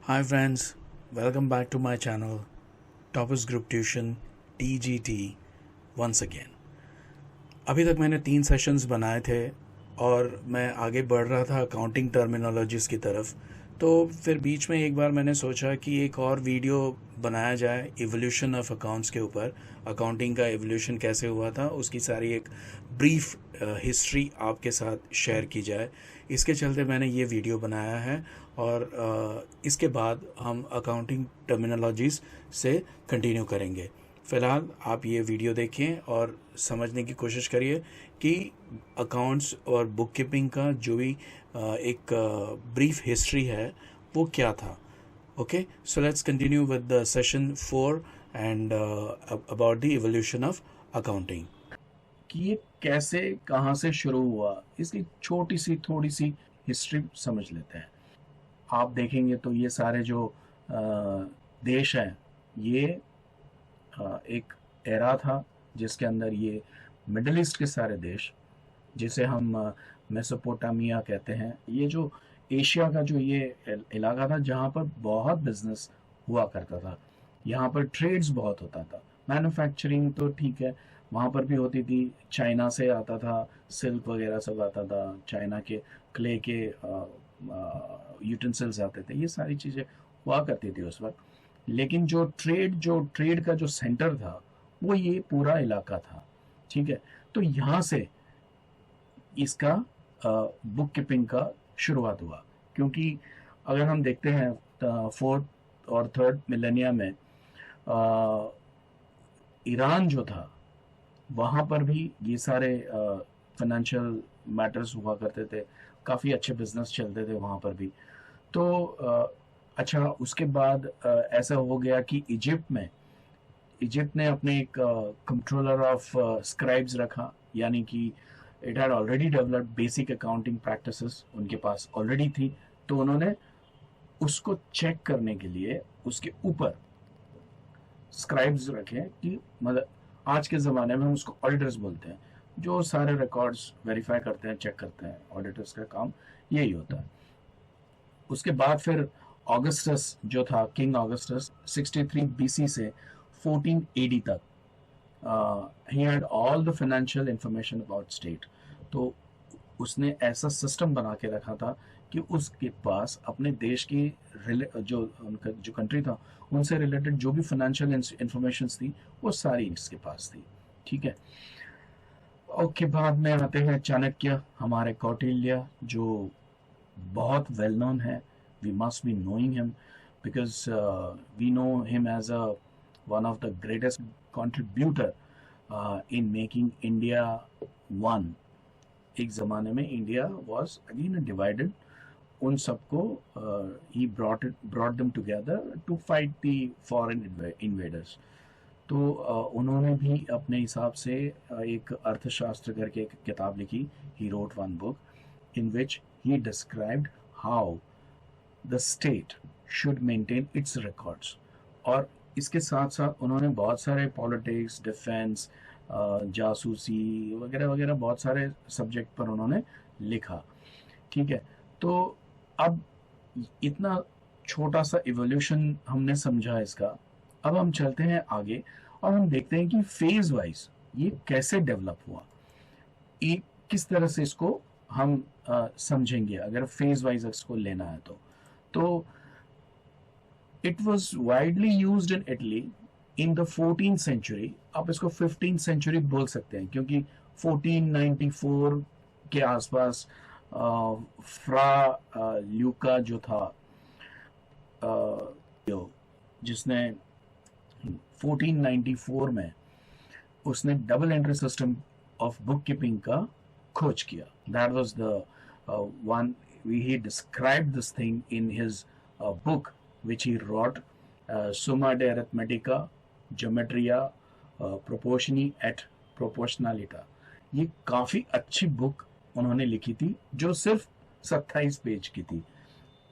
Hi friends, welcome back to my channel Toppers Group Tuition TGT once again। अभी तक मैंने 3 sessions बनाए थे और मैं आगे बढ़ रहा था अकाउंटिंग टर्मिनोलॉजीज़ की तरफ। तो फिर बीच में एक बार मैंने सोचा कि एक और वीडियो बनाया जाए इवोल्यूशन ऑफ अकाउंट्स के ऊपर, अकाउंटिंग का इवोल्यूशन कैसे हुआ था उसकी सारी एक ब्रीफ हिस्ट्री आपके साथ शेयर की जाए। इसके चलते मैंने ये वीडियो बनाया है और इसके बाद हम अकाउंटिंग टर्मिनोलॉजीज़ से कंटिन्यू करेंगे। फ़िलहाल आप ये वीडियो देखें और समझने की कोशिश करिए कि अकाउंट्स और बुक कीपिंग का जो भी एक ब्रीफ हिस्ट्री है वो क्या था। Okay, so let's continue with the session 4 and about the evolution of accounting. कि ये कैसे कहाँ से शुरू हुआ, इसकी छोटी सी थोड़ी सी हिस्ट्री समझ लेते हैं। आप देखेंगे तो ये सारे जो देश हैं ये एक एरा था जिसके अंदर ये मिडल ईस्ट के सारे देश, जिसे हम मेसोपोटामिया कहते हैं, ये जो एशिया का जो ये इलाका था जहाँ पर बहुत बिजनेस हुआ करता था, यहाँ पर ट्रेड्स बहुत होता था। मैन्युफैक्चरिंग तो ठीक है, वहाँ पर भी होती थी, चाइना से आता था, सिल्क वगैरह सब आता था, चाइना के क्ले के यूटेंसिल्स आते थे, ये सारी चीज़ें हुआ करती थी उस वक्त। लेकिन जो ट्रेड का जो सेंटर था वो ये पूरा इलाका था। ठीक है, तो यहाँ से इसका बुक कीपिंग का शुरुआत हुआ, क्योंकि अगर हम देखते हैं फोर्थ और थर्ड मिलेनिया में ईरान जो था वहाँ पर भी ये सारे फाइनेंशियल मैटर्स हुआ करते थे, काफ़ी अच्छे बिजनेस चलते थे वहाँ पर भी। तो अच्छा, उसके बाद ऐसा हो गया कि इजिप्ट ने अपने एक कंट्रोलर ऑफ स्क्राइब्स रखा, यानी कि it had already developed basic accounting practices, उनके पास ऑलरेडी थी। तो उन्होंने उसको चेक करने के लिए उसके ऊपर स्क्राइब्स रखे कि मतलब आज के ज़माने में हम उसको ऑडिटर्स बोलते हैं, जो सारे रिकॉर्ड्स वेरीफाई करते हैं, चेक करते हैं। ऑडिटर्स का काम यही होता है। उसके बाद फिर ऑगस्टस जो था, किंग ऑगस्टस 63 बीसी से 14 एडी तक, he had all the financial information about state. तो उसने ऐसा सिस्टम बना के रखा था कि उसके पास अपने देश की जो उनका जो कंट्री था उनसे रिलेटेड जो भी फाइनेंशियल इंफॉर्मेशन थी वो सारी इसके पास थी। ठीक है, उसके बाद में आते हैं चाणक्य, हमारे कौटिल्य, जो बहुत वेल नोन है। We must be knowing him because we know him as a one of the greatest contributor in making India one. एक ज़माने में इंडिया वॉज अगेन डिवाइडेड, उन सबको ही brought them together to fight the foreign invaders. तो उन्होंने भी अपने हिसाब से एक अर्थशास्त्र करके एक किताब लिखी। He wrote one book in which he described how the state should maintain its records। और इसके साथ साथ उन्होंने बहुत सारे पॉलिटिक्स, डिफेंस, जासूसी वगैरह वगैरह बहुत सारे सब्जेक्ट पर उन्होंने लिखा। ठीक है, तो अब इतना छोटा सा इवोल्यूशन हमने समझा इसका। अब हम चलते हैं आगे और हम देखते हैं कि फेज वाइज ये कैसे डेवलप हुआ, एक किस तरह से इसको हम समझेंगे अगर फेज वाइज इसको लेना है तो it was widely used in Italy in the 14th century. आप इसको 15th सेंचुरी बोल सकते हैं, क्योंकि 1494 के आसपास फ्रा ल्यूका जो था, जिसने 1494 में उसने double entry system of book keeping का खोज किया। That was the one he described this thing in his book which he wrote, Summa de Arithmetica Geometria Proportioni et Proportionalita। ये काफ़ी अच्छी बुक उन्होंने लिखी थी जो सिर्फ 27 पेज की थी।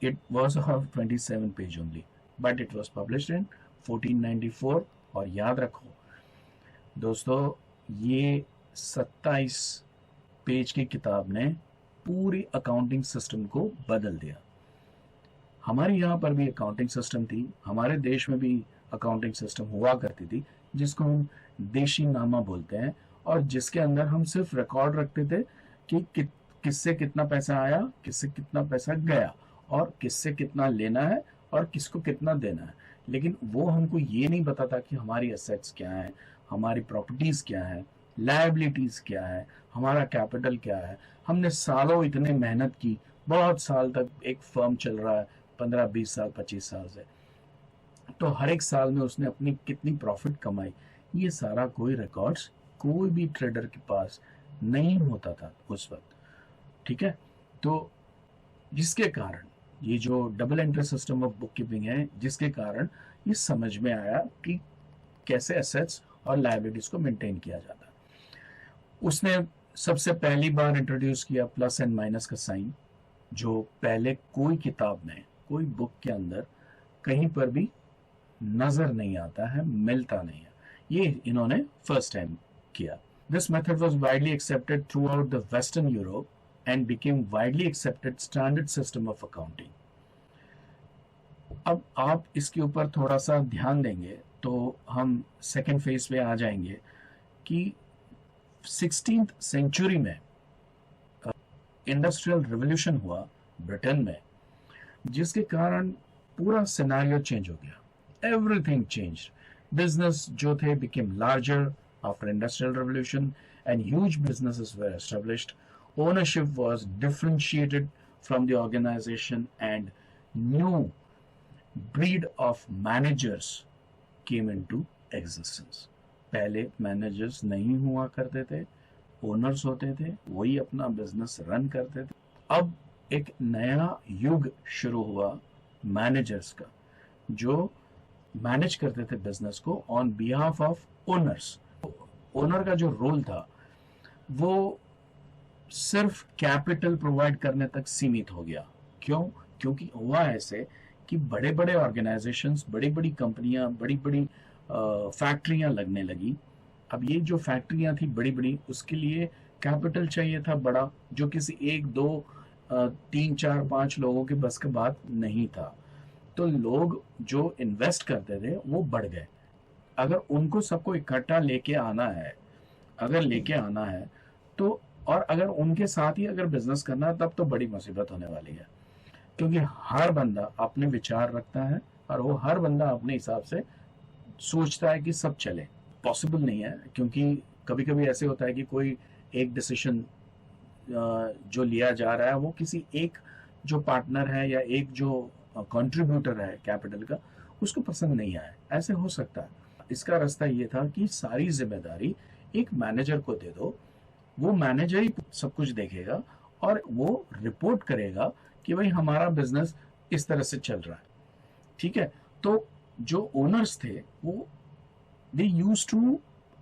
It was of 27 page only, but it was published in 1494। और याद रखो दोस्तों, ये 27 पेज की किताब ने पूरी अकाउंटिंग सिस्टम को बदल दिया। हमारे यहाँ पर भी अकाउंटिंग सिस्टम थी, हमारे देश में भी अकाउंटिंग सिस्टम हुआ करती थी, जिसको हम देशी नामा बोलते हैं, और जिसके अंदर हम सिर्फ रिकॉर्ड रखते थे कि किससे कितना पैसा आया, किससे कितना पैसा गया, और किससे कितना लेना है और किसको कितना देना है। लेकिन वो हमको ये नहीं बताता कि हमारी एसेट्स क्या है, हमारी प्रॉपर्टीज क्या है, लायबिलिटीज क्या है, हमारा कैपिटल क्या है। हमने सालों इतने मेहनत की, बहुत साल तक एक फर्म चल रहा है, 15-20 साल 25 साल से, तो हर एक साल में उसने अपनी कितनी प्रॉफिट कमाई, ये सारा कोई रिकॉर्ड्स कोई भी ट्रेडर के पास नहीं होता था उस वक्त। ठीक है, तो जिसके कारण ये जो double entry system of book keeping है, जिसके कारण ये समझ में आया कि कैसे एसेट्स और लायबिलिटीज को मेंटेन किया जाता है। उसने सबसे पहली बार इंट्रोड्यूस किया प्लस एंड माइनस का साइन, जो पहले कोई किताब में, कोई बुक के अंदर कहीं पर भी नजर नहीं आता है, मिलता नहीं है। ये इन्होंने फर्स्ट टाइम किया। This method was widely accepted through out the western Europe and became widely accepted standard system of accounting. अब आप इसके ऊपर थोड़ा सा ध्यान देंगे तो हम सेकेंड फेज पे आ जाएंगे कि 16th सेंचुरी में इंडस्ट्रियल रिवॉल्यूशन हुआ ब्रिटेन में, जिसके कारण पूरा सिनेरियो चेंज हो गया। Everything change. बिजनेस जो थे became larger after industrial revolution and huge businesses were established. Ownership was differentiated from the organization and new breed of managers came into existence. पहले मैनेजर्स नहीं हुआ करते थे, ओनर्स होते थे, वही अपना बिजनेस रन करते थे। अब एक नया युग शुरू हुआ मैनेजर्स का, जो मैनेज करते थे बिजनेस को on behalf of owners. Owner का जो रोल था वो सिर्फ कैपिटल प्रोवाइड करने तक सीमित हो गया। क्यों? क्योंकि हुआ ऐसे कि बड़े बड़े ऑर्गेनाइजेशंस, बड़ी बड़ी कंपनियां, बड़ी बड़ी फैक्ट्रियां लगने लगी। अब ये जो फैक्ट्रियां थी बड़ी बड़ी, उसके लिए कैपिटल चाहिए था बड़ा, जो किसी 1-2-3-4-5 लोगों के बस की बात नहीं था। तो लोग जो इन्वेस्ट करते थे वो बढ़ गए। अगर उनको सबको इकट्ठा लेके आना है, तो और अगर उनके साथ ही अगर बिजनेस करना है, तब तो बड़ी मुसीबत होने वाली है। क्योंकि हर बंदा अपने विचार रखता है और वो हर बंदा अपने हिसाब से सोचता है कि सब चले। पॉसिबल नहीं है, क्योंकि कभी कभी ऐसे होता है कि कोई एक डिसीजन जो लिया जा रहा है वो किसी एक जो पार्टनर है या एक जो कंट्रीब्यूटर है कैपिटल का, उसको पसंद नहीं आए। ऐसे हो सकता है। इसका रास्ता ये था कि सारी जिम्मेदारी एक मैनेजर को दे दो, वो मैनेजर ही सब कुछ देखेगा और वो रिपोर्ट करेगा कि भाई हमारा बिजनेस इस तरह से चल रहा है। ठीक है, तो जो ओनर्स थे वो they used to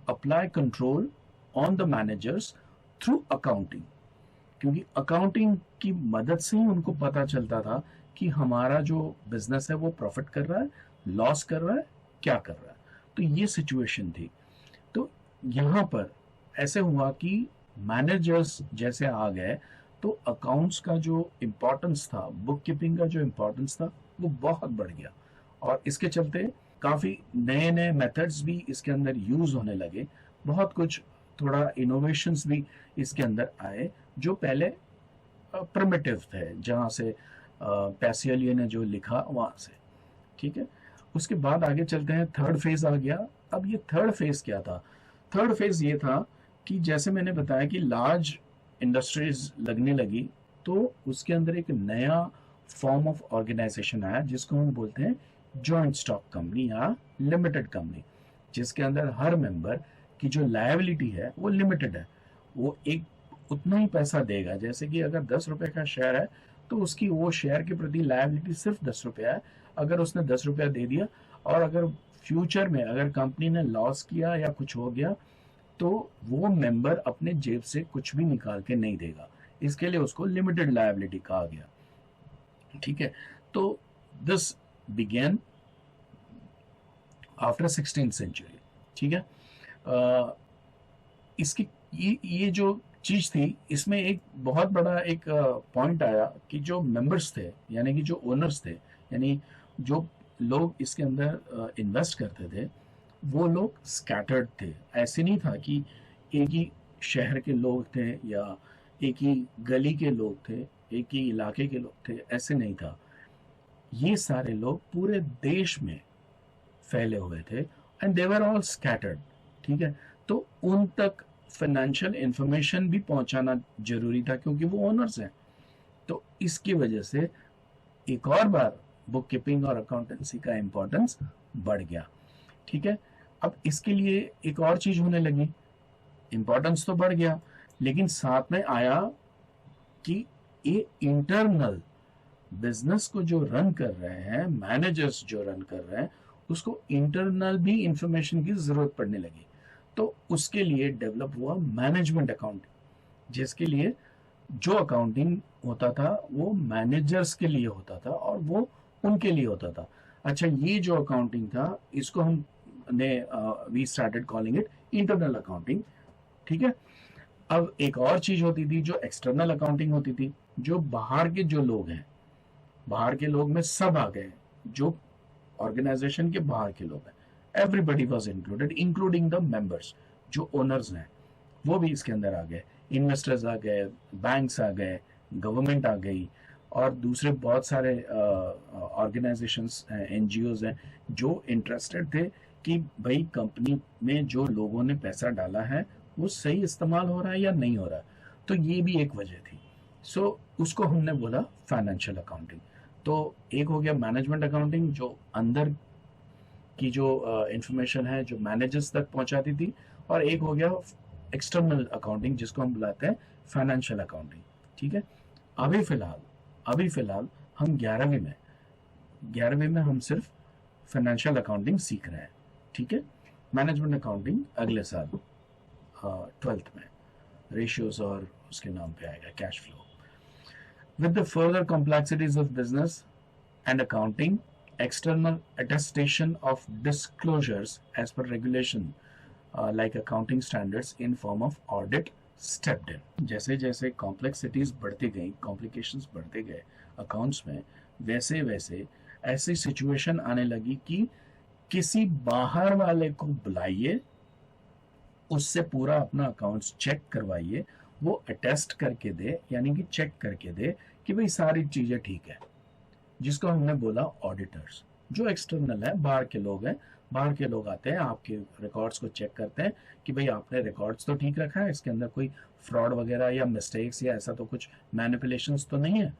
apply control on the managers through accounting, क्योंकि अकाउंटिंग की मदद से ही उनको पता चलता था कि हमारा जो बिजनेस है वो प्रॉफिट कर रहा है, लॉस कर रहा है, क्या कर रहा है। तो ये सिचुएशन थी। तो यहाँ पर ऐसे हुआ कि मैनेजर्स जैसे आ गए तो अकाउंट्स का जो इम्पोर्टेंस था, बुक कीपिंग का जो इम्पोर्टेंस था, वो बहुत बढ़ गया। और इसके चलते काफ़ी नए नए मेथड्स भी इसके अंदर यूज़ होने लगे। बहुत कुछ थोड़ा इनोवेशंस भी इसके अंदर आए जो पहले प्रिमिटिव थे, जहाँ से पैसियोली ने जो लिखा वहाँ से। ठीक है, उसके बाद आगे चलते हैं, थर्ड फेज आ गया। अब ये थर्ड फेज क्या था? थर्ड फेज ये था कि जैसे मैंने बताया कि लार्ज इंडस्ट्रीज लगने लगी, तो उसके अंदर एक नया फॉर्म ऑफ ऑर्गेनाइजेशन आया जिसको हम बोलते हैं जॉइंट स्टॉक कंपनी या लिमिटेड कंपनी, जिसके अंदर हर मेंबर की जो लायबिलिटी है वो लिमिटेड है। वो एक उतना ही पैसा देगा, जैसे कि अगर 10 रुपए का शेयर है तो उसकी वो शेयर के प्रति लायबिलिटी सिर्फ 10 रुपया है। अगर उसने 10 रुपया दे दिया और अगर फ्यूचर में अगर कंपनी ने लॉस किया या कुछ हो गया तो वो मेंबर अपने जेब से कुछ भी निकाल के नहीं देगा। इसके लिए उसको लिमिटेड लायबिलिटी कहा गया। ठीक है, तो this begin after 16th century. ठीक है, इसकी ये जो चीज थी इसमें, एक बहुत बड़ा एक पॉइंट आया कि जो मेंबर्स थे, यानी कि जो ओनर्स थे, यानी जो लोग इसके अंदर इन्वेस्ट करते थे, वो लोग स्कैटर्ड थे। ऐसे नहीं था कि एक ही शहर के लोग थे या एक ही गली के लोग थे, एक ही इलाके के लोग थे, ऐसे नहीं था। ये सारे लोग पूरे देश में फैले हुए थे and they were all scattered. ठीक है, तो उन तक फाइनेंशियल इंफॉर्मेशन भी पहुंचाना जरूरी था क्योंकि वो ओनर्स हैं। तो इसकी वजह से एक और बार बुक कीपिंग और अकाउंटेंसी का इंपॉर्टेंस बढ़ गया। ठीक है, अब इसके लिए एक और चीज होने लगी, इंपॉर्टेंस तो बढ़ गया लेकिन साथ में आया कि ये इंटरनल बिजनेस को जो रन कर रहे हैं, मैनेजर्स जो रन कर रहे हैं, उसको इंटरनल भी इंफॉर्मेशन की जरूरत पड़ने लगी। तो उसके लिए डेवलप हुआ मैनेजमेंट अकाउंटिंग, जिसके लिए जो अकाउंटिंग होता था वो मैनेजर्स के लिए होता था और वो उनके लिए होता था। अच्छा, ये जो अकाउंटिंग था इसको हमने we started calling it internal accounting. ठीक है, अब एक और चीज होती थी जो एक्सटर्नल अकाउंटिंग होती थी, जो बाहर के जो लोग हैं, बाहर के लोग में सब आ गए, जो ऑर्गेनाइजेशन के बाहर के लोग हैं, everybody was included including the members, जो ओनर्स हैं वो भी इसके अंदर आ गए, इन्वेस्टर्स आ गए, बैंक्स आ गए, गवर्नमेंट आ गई और दूसरे बहुत सारे ऑर्गेनाइजेशंस हैं, एनजीओज हैं जो इंटरेस्टेड थे कि भाई कंपनी में जो लोगों ने पैसा डाला है वो सही इस्तेमाल हो रहा है या नहीं हो रहा है। तो ये भी एक वजह थी। सो उसको हमने बोला फाइनेंशियल अकाउंटिंग। तो एक हो गया मैनेजमेंट अकाउंटिंग, जो अंदर की जो इंफॉर्मेशन है जो मैनेजर्स तक पहुंचाती थी, और एक हो गया एक्सटर्नल अकाउंटिंग जिसको हम बुलाते हैं फाइनेंशियल अकाउंटिंग। ठीक है, अभी फिलहाल हम 11वीं में हम सिर्फ फाइनेंशियल अकाउंटिंग सीख रहे हैं। ठीक है, मैनेजमेंट अकाउंटिंग अगले साल 12th में रेशियोज और उसके नाम पे आएगा cash flow. With the further complexities of business and accounting, external attestation of disclosures as per regulation like accounting standards in form of audit stepped in. जैसे जैसे कॉम्प्लेक्सिटीज बढ़ती गई, कॉम्प्लिकेशंस बढ़ते गए अकाउंट्स में, वैसे वैसे ऐसी सिचुएशन आने लगी कि किसी बाहर वाले को बुलाइए, उससे पूरा अपना अकाउंट्स चेक करवाइए, वो अटेस्ट करके दे, यानी कि चेक करके दे कि भाई सारी चीजें ठीक है, जिसको हमने बोला ऑडिटर्स, जो एक्सटर्नल है, बाहर के लोग हैं। बाहर के लोग आते हैं, आपके रिकॉर्ड्स को चेक करते हैं कि भाई आपने रिकॉर्ड्स तो ठीक रखा है, इसके अंदर कोई फ्रॉड वगैरह या मिस्टेक्स या ऐसा तो कुछ मैनिपुलेशंस तो नहीं है।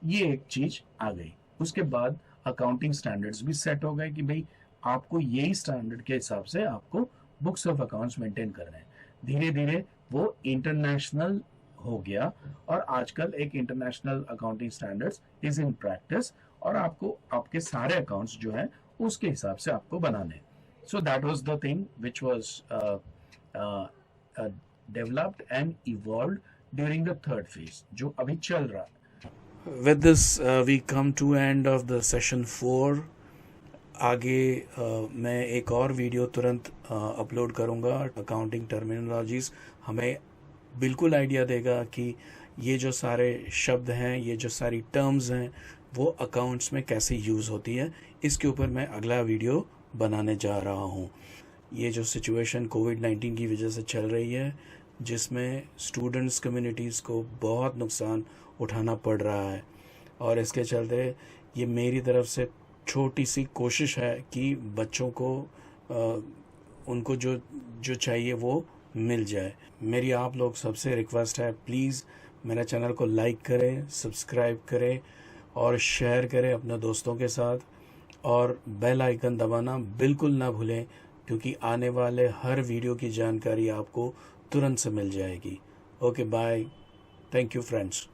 ये एक चीज आ गई। उसके बाद अकाउंटिंग स्टैंडर्ड्स भी सेट हो गए कि भाई आपको यही स्टैंडर्ड के हिसाब से आपको बुक्स ऑफ अकाउंट्स मेंटेन करने हैं। धीरे धीरे वो इंटरनेशनल हो गया और आजकल एक international accounting standards is in practice, और आपको आपके सारे अकाउंट्स जो हैं उसके हिसाब से आपको बनाने। So that was the thing which was developed and evolved during the third phase, जो अभी चल रहा है। With this, we come to end of the session 4. आगे मैं एक और वीडियो तुरंत अपलोड करूँगा। अकाउंटिंग टर्मिनोलॉजीज हमें बिल्कुल आइडिया देगा कि ये जो सारे शब्द हैं, ये जो सारी टर्म्स हैं, वो अकाउंट्स में कैसे यूज़ होती है। इसके ऊपर मैं अगला वीडियो बनाने जा रहा हूँ। ये जो सिचुएशन कोविड-19 की वजह से चल रही है, जिसमें स्टूडेंट्स कम्युनिटीज़ को बहुत नुकसान उठाना पड़ रहा है, और इसके चलते ये मेरी तरफ से छोटी सी कोशिश है कि बच्चों को उनको जो जो चाहिए वो मिल जाए। मेरी आप लोग सबसे रिक्वेस्ट है, प्लीज़ मेरे चैनल को लाइक करें, सब्सक्राइब करें और शेयर करें अपने दोस्तों के साथ, और बेल आइकन दबाना बिल्कुल ना भूलें, क्योंकि आने वाले हर वीडियो की जानकारी आपको तुरंत से मिल जाएगी। Okay, bye, thank you friends.